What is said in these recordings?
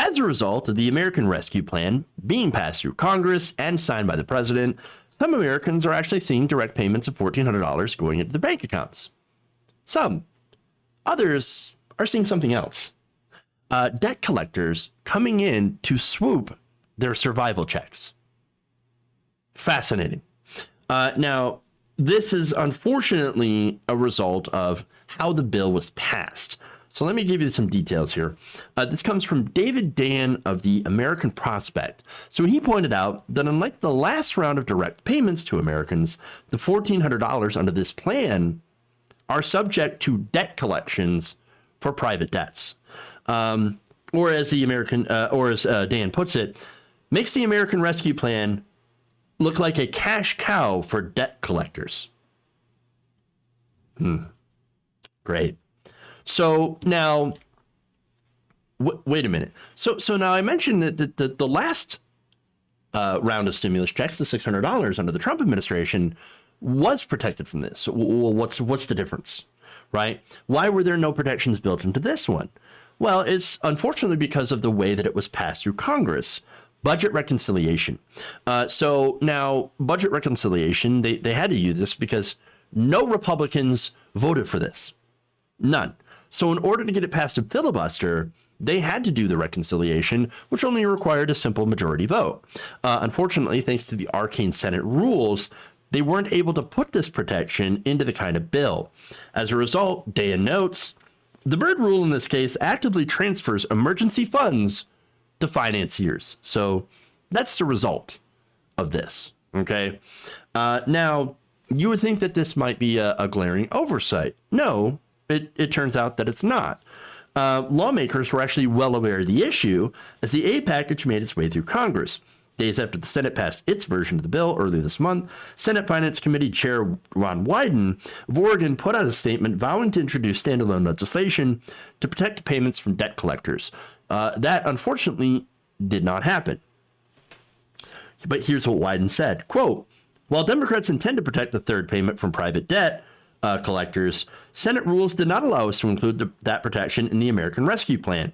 As a result of the American Rescue Plan being passed through Congress and signed by the president, some Americans are actually seeing direct payments of $1,400 going into their bank accounts. Some. Others are seeing something else. Debt collectors coming in to swoop their survival checks. Fascinating. Now, this is unfortunately a result of how the bill was passed. So let me give you some details here. This comes from David Dan of the American Prospect. So he pointed out that unlike the last round of direct payments to Americans, the $1,400 under this plan are subject to debt collections for private debts. Or as Dan puts it, makes the American Rescue Plan look like a cash cow for debt collectors. Great. So now, wait a minute. So now I mentioned that the last round of stimulus checks, the $600 under the Trump administration, was protected from this. Well, what's the difference, right? Why were there no protections built into this one? Well, it's unfortunately because of the way that it was passed through Congress. Budget reconciliation. So now budget reconciliation, they had to use this because no Republicans voted for this. None. So in order to get it past a filibuster, they had to do the reconciliation, which only required a simple majority vote. Unfortunately, thanks to the arcane Senate rules, they weren't able to put this protection into the kind of bill. As a result, Dan notes, the Byrd rule in this case actively transfers emergency funds to financiers. So that's the result of this. Okay. Now, you would think that this might be a glaring oversight. No, it turns out that it's not. Lawmakers were actually well aware of the issue as the aid package made its way through Congress. Days after the Senate passed its version of the bill earlier this month, Senate Finance Committee Chair Ron Wyden of Oregon put out a statement vowing to introduce standalone legislation to protect payments from debt collectors. That, unfortunately, did not happen. But here's what Wyden said, quote, while Democrats intend to protect the third payment from private debt collectors, Senate rules did not allow us to include that protection in the American Rescue Plan.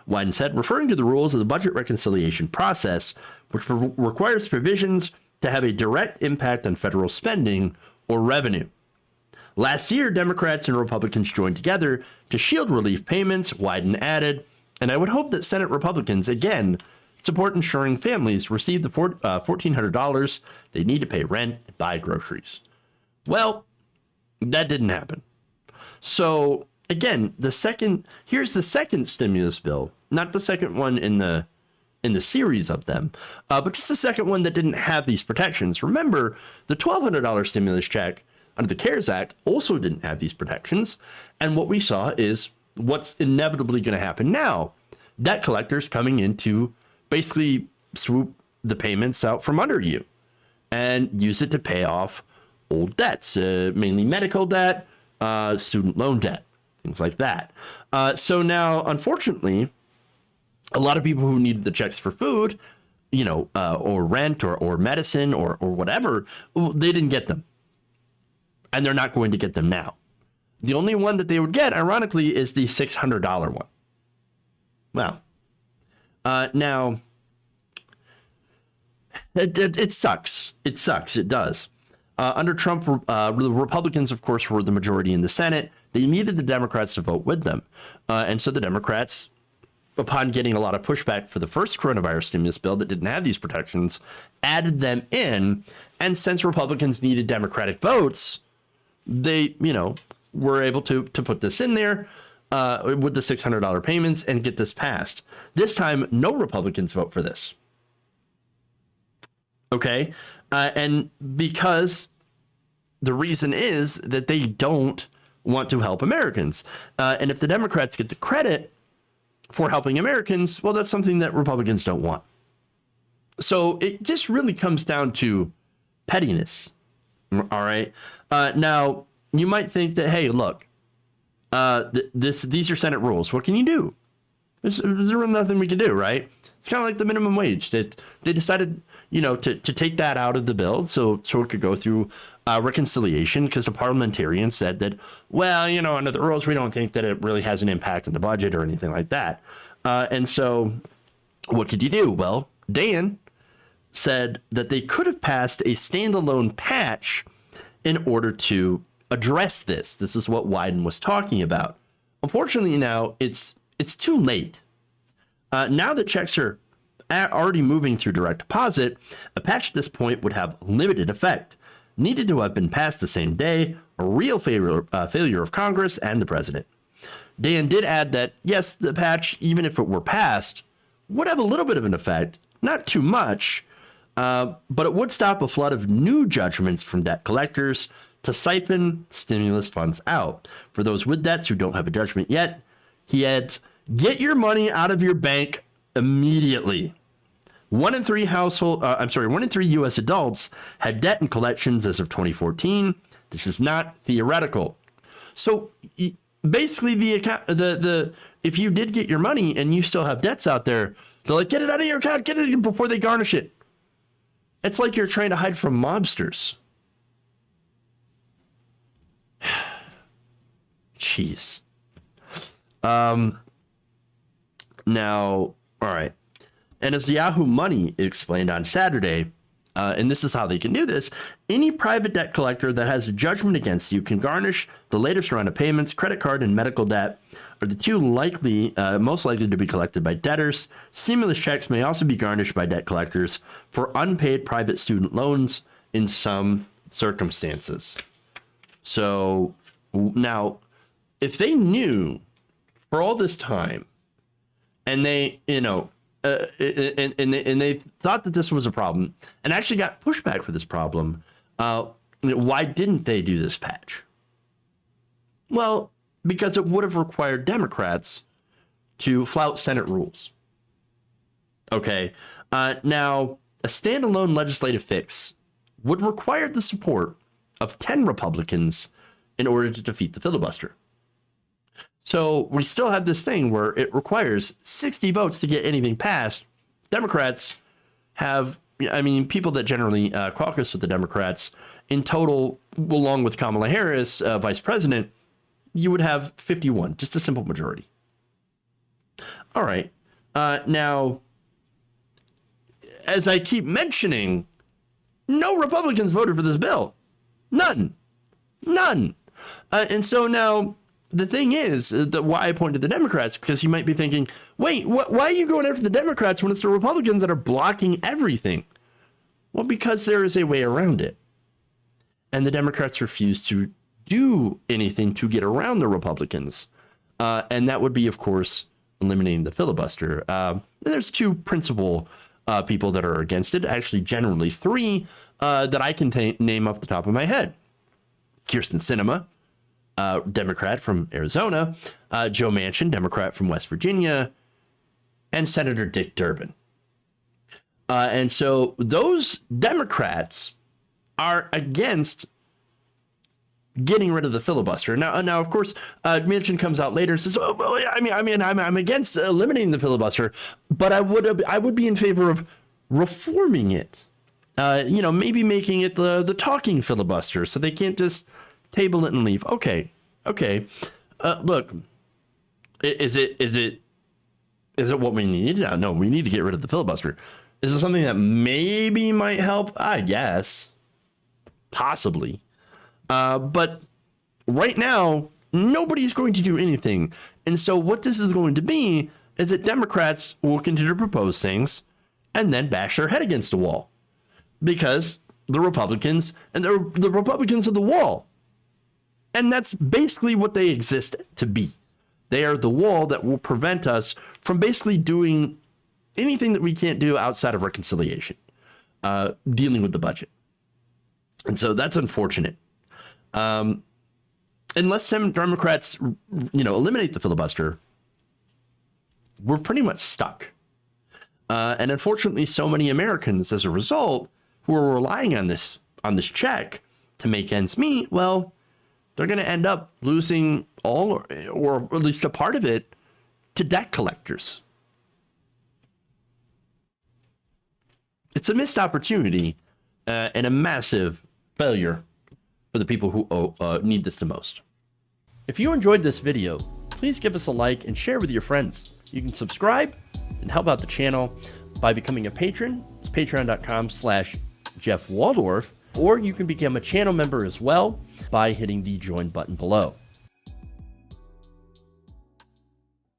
Wyden said, referring to the rules of the budget reconciliation process, which requires provisions to have a direct impact on federal spending or revenue. Last year, Democrats and Republicans joined together to shield relief payments, Wyden added, and I would hope that Senate Republicans, again, support ensuring families receive the $1,400 they need to pay rent and buy groceries. Well, that didn't happen. So again, here's the second stimulus bill, not the second one in the series of them, but just the second one that didn't have these protections. Remember, the $1,200 stimulus check under the CARES Act also didn't have these protections. And what we saw is what's inevitably going to happen now. Debt collectors coming in to basically swoop the payments out from under you and use it to pay off old debts, mainly medical debt, student loan debt, things like that. So now, unfortunately, a lot of people who needed the checks for food, or rent or medicine or whatever, they didn't get them. And they're not going to get them now. The only one that they would get, ironically, is the $600 one. Wow. Now, it sucks. It sucks. It does. Under Trump, the Republicans, of course, were the majority in the Senate. They needed the Democrats to vote with them. And so the Democrats, upon getting a lot of pushback for the first coronavirus stimulus bill that didn't have these protections, added them in. And since Republicans needed Democratic votes, they, were able to put this in there with the $600 payments and get this passed. This time, no Republicans vote for this. Okay. And because the reason is that they don't want to help Americans. And if the Democrats get the credit for helping Americans, well, that's something that Republicans don't want. So it just really comes down to pettiness. All right. Now, you might think that, hey, look, these are Senate rules. What can you do? There's really nothing we can do, right? It's kind of like the minimum wage. They decided, to take that out of the bill so it could go through reconciliation because the parliamentarians said that, well, under the rules, we don't think that it really has an impact on the budget or anything like that. And so What could you do? Well, Dan said that they could have passed a standalone patch in order to address this. This is what Wyden was talking about. Unfortunately, now it's too late. Now that checks are already moving through direct deposit, a patch at this point would have limited effect. Needed to have been passed the same day, a real failure of Congress and the president. Dan did add that, yes, the patch, even if it were passed, would have a little bit of an effect, not too much, but it would stop a flood of new judgments from debt collectors to siphon stimulus funds out. For those with debts who don't have a judgment yet, he adds, get your money out of your bank immediately. 1 in 3 U.S. adults had debt in collections as of 2014. This is not theoretical. So basically, if you did get your money and you still have debts out there, they're like, get it out of your account, get it before they garnish it. It's like you're trying to hide from mobsters. Jeez. Now, all right. And as Yahoo Money explained on Saturday, and this is how they can do this, any private debt collector that has a judgment against you can garnish the latest round of payments. Credit card and medical debt are the two most likely to be collected by debtors. Stimulus checks may also be garnished by debt collectors for unpaid private student loans in some circumstances. So now, if they knew for all this time, and they, and they thought that this was a problem and actually got pushback for this problem, why didn't they do this patch? Well, because it would have required Democrats to flout Senate rules. Okay. Now, a standalone legislative fix would require the support of 10 Republicans in order to defeat the filibuster. So we still have this thing where it requires 60 votes to get anything passed. Democrats have, people that generally caucus with the Democrats in total, along with Kamala Harris, vice president, you would have 51, just a simple majority. All right. Now, as I keep mentioning, no Republicans voted for this bill. None. And so now, the thing is that why I point to the Democrats, because you might be thinking, wait, why are you going after the Democrats when it's the Republicans that are blocking everything? Well, because there is a way around it. And the Democrats refuse to do anything to get around the Republicans. And that would be, of course, eliminating the filibuster. There's two principal people that are against it, actually generally 3 that I can name off the top of my head. Kyrsten Sinema, Democrat from Arizona, Joe Manchin, Democrat from West Virginia, and Senator Dick Durbin. And so those Democrats are against getting rid of the filibuster. Now, of course, Manchin comes out later and says, "Oh, well, I'm against eliminating the filibuster, but I would be in favor of reforming it. Maybe making it the talking filibuster, so they can't just table it and leave." Okay. Look, is it what we need? No, we need to get rid of the filibuster. Is it something that maybe might help? I guess, possibly. But right now, nobody's going to do anything. And so what this is going to be is that Democrats will continue to propose things and then bash their head against a wall, because the Republicans and the Republicans are the wall. And that's basically what they exist to be. They are the wall that will prevent us from basically doing anything that we can't do outside of reconciliation, dealing with the budget. And so that's unfortunate. Unless some Democrats, eliminate the filibuster, we're pretty much stuck. And unfortunately, so many Americans, as a result, who are relying on this check to make ends meet, well, they're going to end up losing all or at least a part of it to debt collectors. It's a missed opportunity and a massive failure for the people who need this the most. If you enjoyed this video, please give us a like and share with your friends. You can subscribe and help out the channel by becoming a patron. It's patreon.com/Jeff Waldorf, or you can become a channel member as well by hitting the join button below.